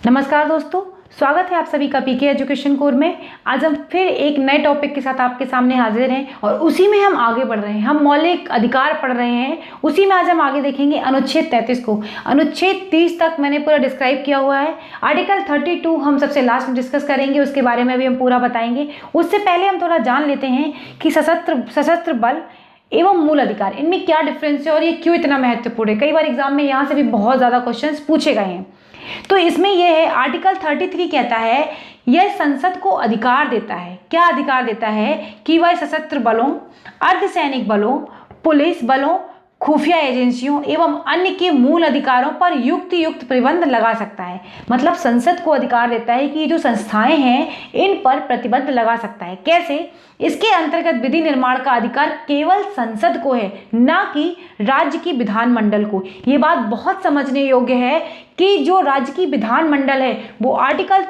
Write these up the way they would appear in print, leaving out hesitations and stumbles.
नमस्कार दोस्तों, स्वागत है आप सभी का पीके एजुकेशन कोर में। आज हम फिर एक नए टॉपिक के साथ आपके सामने हाजिर हैं और उसी में हम आगे बढ़ रहे हैं। हम मौलिक अधिकार पढ़ रहे हैं, उसी में आज हम आगे देखेंगे अनुच्छेद 33 को। अनुच्छेद 30 तक मैंने पूरा डिस्क्राइब किया हुआ है। आर्टिकल 32 हम सबसे लास्ट में डिस्कस करेंगे, उसके बारे में भी हम पूरा बताएंगे। उससे पहले हम थोड़ा जान लेते हैं कि सशस्त्र बल एवं मूल अधिकार, इनमें क्या डिफरेंस है और ये क्यों इतना महत्वपूर्ण है। कई बार एग्जाम में यहाँ से भी बहुत ज़्यादा क्वेश्चंस पूछे गए हैं। तो इसमें यह है, आर्टिकल 33 कहता है यह संसद को अधिकार देता है। क्या अधिकार देता है कि वह सशस्त्र बलों, अर्धसैनिक बलों, पुलिस बलों, खुफिया एजेंसियों एवं अन्य के मूल अधिकारों पर युक्त प्रतिबंध लगा सकता है। मतलब संसद को अधिकार देता है कि ये जो संस्थाएं हैं इन पर प्रतिबंध लगा सकता है। कैसे? इसके अंतर्गत विधि निर्माण का अधिकार केवल संसद को है, ना कि राज्य की विधानमंडल को। ये बात बहुत समझने योग्य है कि जो राज्य की विधानमंडल है वो आर्टिकल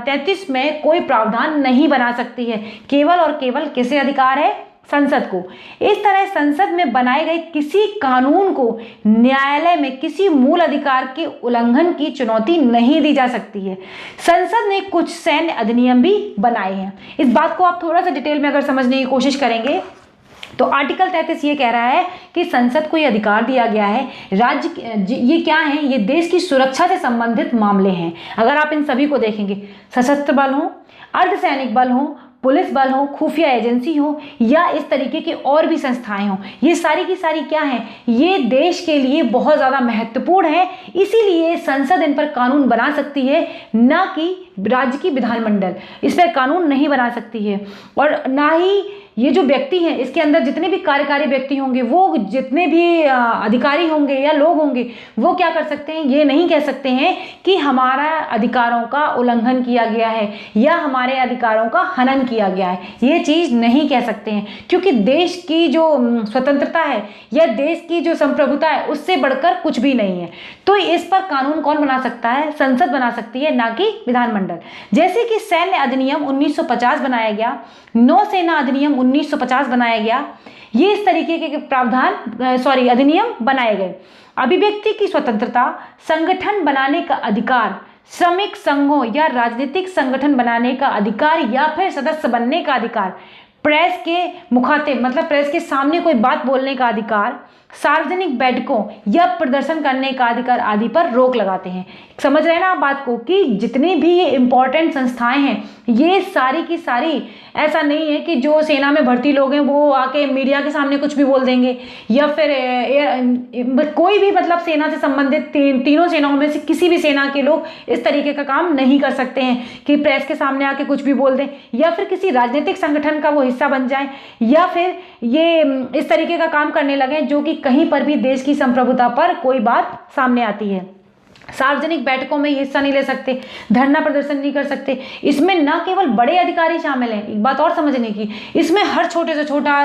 33 में कोई प्रावधान नहीं बना सकती है। केवल और केवल किसे अधिकार है? संसद को। इस तरह संसद में बनाए गए किसी कानून को न्यायालय में किसी मूल अधिकार के उल्लंघन की चुनौती नहीं दी जा सकती है। संसद ने कुछ सैन्य अधिनियम भी बनाए हैं। इस बात को आप थोड़ा सा डिटेल में अगर समझने की कोशिश करेंगे तो आर्टिकल 33 ये कह रहा है कि संसद को ये अधिकार दिया गया है, राज्य ये क्या है, ये देश की सुरक्षा से संबंधित मामले हैं। अगर आप इन सभी को देखेंगे, सशस्त्र बल हो, अर्धसैनिक बल हो, पुलिस बल हो, खुफिया एजेंसी हो या इस तरीके की और भी संस्थाएं हो, ये सारी की सारी क्या है, ये देश के लिए बहुत ज़्यादा महत्वपूर्ण है। इसीलिए संसद इन पर कानून बना सकती है, ना कि राज्य की विधानमंडल इस पर कानून नहीं बना सकती है। और ना ही ये जो व्यक्ति हैं, इसके अंदर जितने भी कार्यकारी व्यक्ति होंगे, वो जितने भी अधिकारी होंगे या लोग होंगे, वो क्या कर सकते हैं, ये नहीं कह सकते हैं कि हमारा अधिकारों का उल्लंघन किया गया है या हमारे अधिकारों का हनन किया गया है। ये चीज़ नहीं कह सकते हैं, क्योंकि देश की जो स्वतंत्रता है या देश की जो संप्रभुता है उससे बढ़कर कुछ भी नहीं है। तो इस पर कानून कौन बना सकता है? संसद बना सकती है, ना कि विधानमंडल। जैसे कि सैन्य अधिनियम 1950 बनाया गया, नौसेना अधिनियम 1950 बनाया गया। ये इस तरीके के प्रावधान अधिनियम बनाए गए। अभिव्यक्ति की स्वतंत्रता, संगठन बनाने का अधिकार, श्रमिक संघों या राजनीतिक संगठन बनाने का अधिकार या फिर सदस्य बनने का अधिकार, प्रेस के मुखातिब मतलब प्रेस के सामने कोई बात बोलने का अधिकार, सार्वजनिक बैठकों या प्रदर्शन करने का अधिकार आदि पर रोक लगाते हैं। समझ रहे हैं ना आप बात को, कि जितनी भी ये इंपॉर्टेंट संस्थाएं हैं ये सारी की सारी, ऐसा नहीं है कि जो सेना में भर्ती लोग हैं वो आके मीडिया के सामने कुछ भी बोल देंगे या फिर कोई भी मतलब सेना से संबंधित तीनों सेनाओं में से किसी भी सेना के लोग इस तरीके का काम नहीं कर सकते हैं कि प्रेस के सामने आके कुछ भी बोल दें या फिर किसी राजनीतिक संगठन का वो हिस्सा बन जाए या फिर ये इस तरीके का काम करने लगे जो कि कहीं पर भी देश की संप्रभुता पर कोई बात सामने आती है। सार्वजनिक बैठकों में हिस्सा नहीं ले सकते, धरना प्रदर्शन नहीं कर सकते। इसमें न केवल बड़े अधिकारी शामिल हैं, एक बात और समझने की, इसमें हर छोटे से छोटा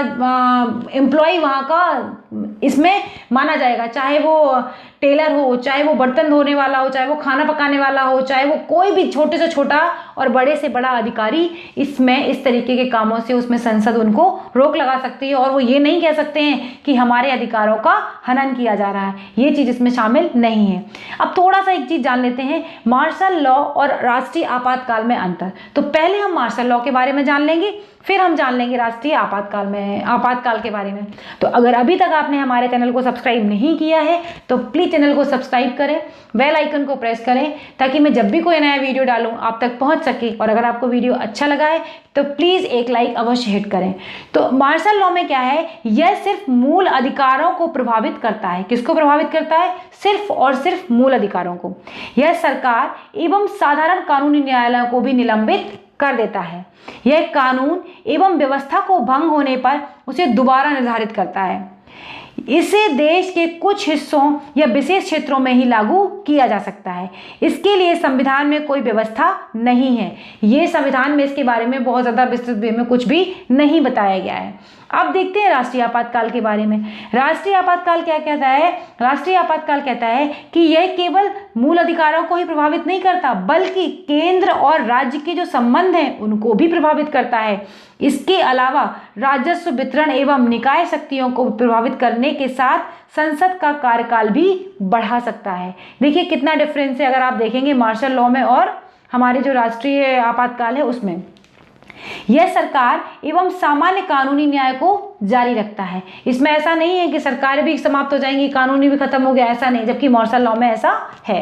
एम्प्लॉय वहाँ का इसमें माना जाएगा, चाहे वो टेलर हो, चाहे वो बर्तन धोने वाला हो, चाहे वो खाना पकाने वाला हो, चाहे वो कोई भी छोटे से छोटा और बड़े से बड़ा अधिकारी, इसमें इस तरीके के कामों से उसमें संसद उनको रोक लगा सकती है और वो ये नहीं कह सकते हैं कि हमारे अधिकारों का हनन किया जा रहा है। ये चीज़ इसमें शामिल नहीं है। अब थोड़ा सा एक चीज़ जान लेते हैं, मार्शल लॉ और राष्ट्रीय आपातकाल में अंतर। तो पहले हम मार्शल लॉ के बारे में जान लेंगे, फिर हम जान लेंगे राष्ट्रीय आपातकाल के बारे में। तो अगर अभी तक आपने हमारे चैनल को सब्सक्राइब नहीं किया है तो प्लीज़ चैनल को सब्सक्राइब करें, बेल आइकन को प्रेस करें ताकि मैं जब भी कोई नया वीडियो डालूं आप तक पहुंच सके। और अगर आपको वीडियो अच्छा लगा है तो प्लीज़ एक लाइक अवश्य हिट करें। तो मार्शल लॉ में क्या है, यह सिर्फ मूल अधिकारों को प्रभावित करता है। किसको प्रभावित करता है? सिर्फ और सिर्फ मूल अधिकारों को। यह सरकार एवं साधारण कानूनी न्यायालयों को भी निलंबित कर देता है। यह कानून एवं व्यवस्था को भंग होने पर उसे दोबारा निर्धारित करता है। इसे देश के कुछ हिस्सों या विशेष क्षेत्रों में ही लागू किया जा सकता है। इसके लिए संविधान में कोई व्यवस्था नहीं है। ये संविधान में इसके बारे में बहुत ज़्यादा विस्तृत वे में कुछ भी नहीं बताया गया है। अब देखते हैं राष्ट्रीय आपातकाल के बारे में। राष्ट्रीय आपातकाल क्या कहता है? राष्ट्रीय आपातकाल कहता है कि यह केवल मूल अधिकारों को ही प्रभावित नहीं करता, बल्कि केंद्र और राज्य के जो संबंध हैं उनको भी प्रभावित करता है। इसके अलावा राजस्व वितरण एवं निकाय शक्तियों को प्रभावित करने के साथ संसद का कार्यकाल भी बढ़ा सकता है। देखिए कितना डिफरेंस है अगर आप देखेंगे मार्शल लॉ में और हमारे जो राष्ट्रीय आपातकाल है उसमें। यह सरकार एवं सामान्य कानूनी न्याय को जारी रखता है। इसमें ऐसा नहीं है कि सरकार भी समाप्त हो जाएंगी, कानूनी भी खत्म हो गया, ऐसा नहीं, जबकि मार्शल लॉ में ऐसा है।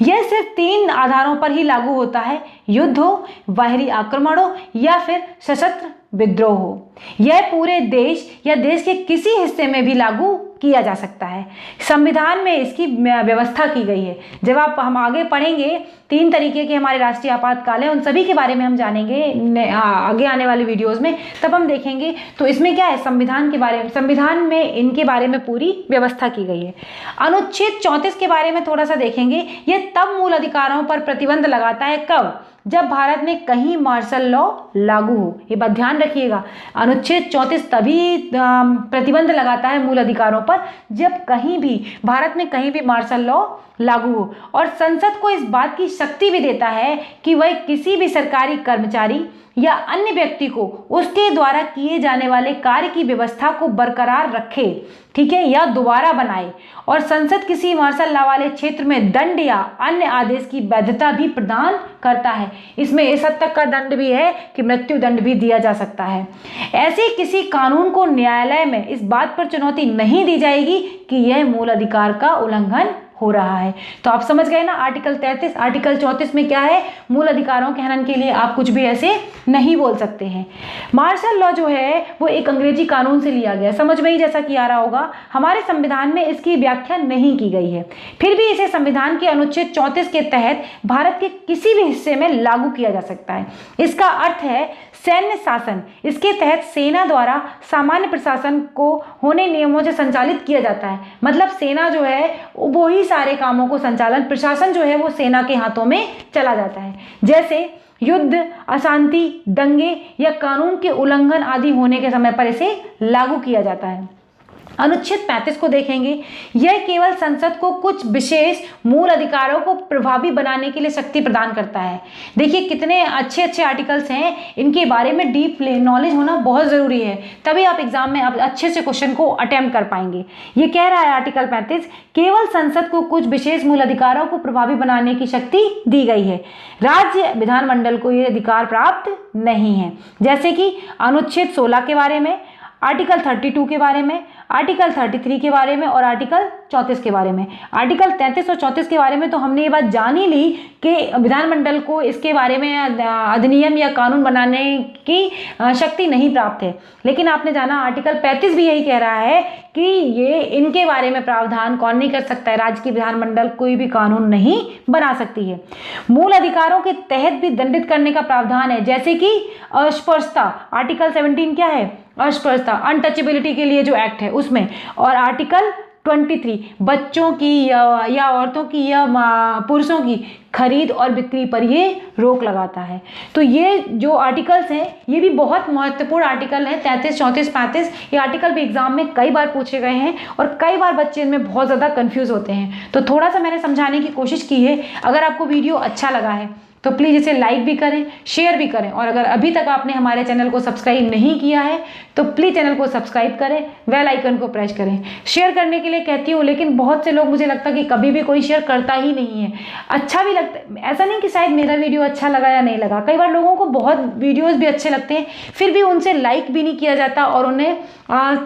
यह सिर्फ 3 आधारों पर ही लागू होता है: युद्ध हो, बाहरी आक्रमण हो या फिर सशस्त्र विद्रोह हो। यह पूरे देश या देश के किसी हिस्से में भी लागू किया जा सकता है। संविधान में इसकी व्यवस्था की गई है। जब हम आगे पढ़ेंगे 3 तरीके के हमारे राष्ट्रीय आपातकाल है, उन सभी के बारे में हम जानेंगे आगे आने वाले वीडियोस में, तब हम देखेंगे। तो इसमें क्या है, संविधान के बारे में, संविधान में इनके बारे में पूरी व्यवस्था की गई है। अनुच्छेद 34 के बारे में थोड़ा सा देखेंगे। यह तब मूल अधिकारों पर प्रतिबंध लगाता है, कब? जब भारत में कहीं मार्शल लॉ लागू हो। ये बात ध्यान रखिएगा, अनुच्छेद 34 तभी प्रतिबंध लगाता है मूल अधिकारों पर जब कहीं भी भारत में कहीं भी मार्शल लॉ लागू हो। और संसद को इस बात की शक्ति भी देता है कि वह किसी भी सरकारी कर्मचारी या अन्य व्यक्ति को उसके द्वारा किए जाने वाले कार्य की व्यवस्था को बरकरार रखे, ठीक है, या दोबारा बनाए। और संसद किसी मार्शल लॉ वाले क्षेत्र में दंड या अन्य आदेश की वैधता भी प्रदान करता है। इसमें इस हद तक का दंड भी है कि मृत्यु दंड भी दिया जा सकता है। ऐसे किसी कानून को न्यायालय में इस बात पर चुनौती नहीं दी जाएगी कि यह मूल अधिकार का उल्लंघन हो रहा है। तो आप समझ गए ना, आर्टिकल 33, आर्टिकल 34 में क्या है, मूल अधिकारों के हनन के लिए आप कुछ भी ऐसे नहीं बोल सकते हैं। मार्शल लॉ जो है वो एक अंग्रेजी कानून से लिया गया, समझ में ही जैसा कि आ रहा होगा। हमारे संविधान में इसकी व्याख्या नहीं की गई है, फिर भी इसे संविधान के अनुच्छेद 34 के तहत भारत के किसी भी हिस्से में लागू किया जा सकता है। इसका अर्थ है सैन्य शासन। इसके तहत सेना द्वारा सामान्य प्रशासन को होने नियमों से संचालित किया जाता है। मतलब सेना जो है वो ही सारे कामों को संचालन, प्रशासन जो है वो सेना के हाथों में चला जाता है। जैसे युद्ध, अशांति, दंगे या कानून के उल्लंघन आदि होने के समय पर इसे लागू किया जाता है। अनुच्छेद 35 को देखेंगे। यह केवल संसद को कुछ विशेष मूल अधिकारों को प्रभावी बनाने के लिए शक्ति प्रदान करता है। देखिए कितने अच्छे अच्छे आर्टिकल्स हैं, इनके बारे में डीप नॉलेज होना बहुत ज़रूरी है, तभी आप एग्जाम में आप अच्छे से क्वेश्चन को अटेम्प्ट कर पाएंगे। ये कह रहा है आर्टिकल 35, केवल संसद को कुछ विशेष मूल अधिकारों को प्रभावी बनाने की शक्ति दी गई है। राज्य विधानमंडल को ये अधिकार प्राप्त नहीं है। जैसे कि अनुच्छेद 16 के बारे में, आर्टिकल 32 के बारे में, आर्टिकल 33 के बारे में और आर्टिकल 34 के बारे में। आर्टिकल 33 और 34 के बारे में तो हमने ये बात जान ही ली कि विधानमंडल को इसके बारे में अधिनियम या कानून बनाने की शक्ति नहीं प्राप्त है। लेकिन आपने जाना आर्टिकल 35 भी यही कह रहा है कि ये इनके बारे में प्रावधान कौन नहीं कर सकता है, राज्य की विधानमंडल कोई भी कानून नहीं बना सकती है। मूल अधिकारों के तहत भी दंडित करने का प्रावधान है, जैसे कि अस्पृश्यता, आर्टिकल 17 क्या है, अस्पृश्यता, अनटचेबिलिटी के लिए जो एक्ट है उसमें। और आर्टिकल 23 बच्चों की या औरतों की या पुरुषों की खरीद और बिक्री पर ये रोक लगाता है। तो ये जो आर्टिकल्स हैं ये भी बहुत महत्वपूर्ण आर्टिकल हैं, 33, 34, 35। ये आर्टिकल भी एग्जाम में कई बार पूछे गए हैं और कई बार बच्चे इनमें बहुत ज़्यादा कंफ्यूज होते हैं। तो थोड़ा सा मैंने समझाने की कोशिश की है। अगर आपको वीडियो अच्छा लगा है तो प्लीज़ इसे लाइक भी करें, शेयर भी करें, और अगर अभी तक आपने हमारे चैनल को सब्सक्राइब नहीं किया है तो प्लीज़ चैनल को सब्सक्राइब करें, बेल आइकन को प्रेस करें। शेयर करने के लिए कहती हूँ, लेकिन बहुत से लोग मुझे लगता है कि कभी भी कोई शेयर करता ही नहीं है। अच्छा भी लगता है, ऐसा नहीं कि शायद मेरा वीडियो अच्छा लगा या नहीं लगा, कई बार लोगों को बहुत वीडियोज़ भी अच्छे लगते हैं फिर भी उनसे लाइक भी नहीं किया जाता और उन्हें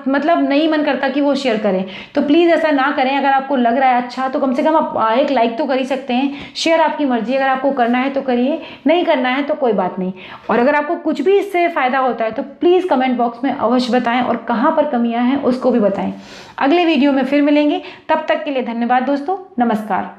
मतलब नहीं मन करता कि वो शेयर करें। तो प्लीज़ ऐसा ना करें। अगर आपको लग रहा है अच्छा तो कम से कम आप एक लाइक तो कर ही सकते हैं। शेयर आपकी मर्जी, अगर आपको करना है तो करिए, नहीं करना है तो कोई बात नहीं। और अगर आपको कुछ भी इससे फ़ायदा होता है तो प्लीज़ कमेंट बॉक्स में अवश्य बताएं और कहाँ पर कमियां हैं उसको भी बताएं। अगले वीडियो में फिर मिलेंगे, तब तक के लिए धन्यवाद दोस्तों, नमस्कार।